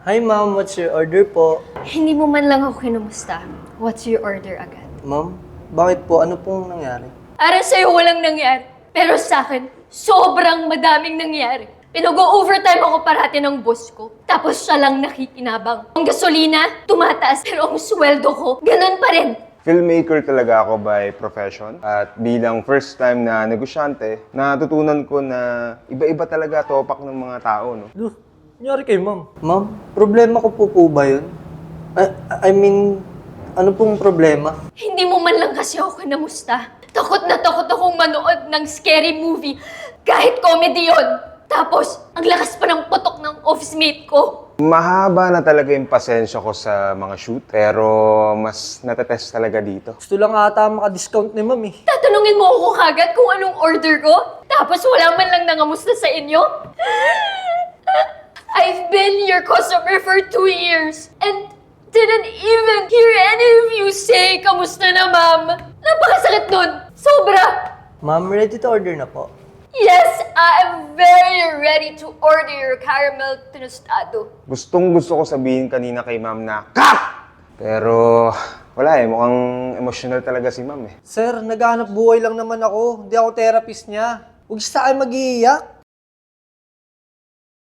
Hi ma'am, what's your order po? Hindi mo man lang ako kinumusta. What's your order agad? Ma'am, bakit po? Ano pong nangyari? Para sa'yo walang nangyari. Pero sa akin, sobrang madaming nangyari. Pinag-overtime ako parati ng boss ko. Tapos siya lang nakikinabang. Ang gasolina, tumataas. Pero ang sweldo ko, ganun pa rin. Filmmaker talaga ako by profession at bilang first time na negosyante, natutunan ko na iba-iba talaga topak ng mga tao, no? Duh, nangyari kay ma'am. Ma'am, problema ko po ba yun? I mean, ano pong problema? Hindi mo man lang kasi ako kinamusta. Takot na takot akong manood ng scary movie. Kahit comedy yun. Tapos, ang lakas pa ng putok ng office mate ko. Mahaba na talaga yung pasensya ko sa mga shoot, pero mas natetest talaga dito. Gusto lang ata maka-discount ni ma'am eh. Tatanungin mo ako kagad kung anong order ko? Tapos wala man lang nangamusta sa inyo? I've been your customer for 2 years and didn't even hear any of you say, kamusta na ma'am? Napakasakit nun! Sobra! Ma'am, ready to order na po. Yes, I'm very ready to order your caramel tostado. Gustong-gusto ko sabihin kanina kay ma'am na, Cut! Pero wala eh, mukhang emotional talaga si ma'am eh. Sir, naghahanap buhay lang naman ako. Hindi ako therapist niya. Huwag sa akin mag-iiyak.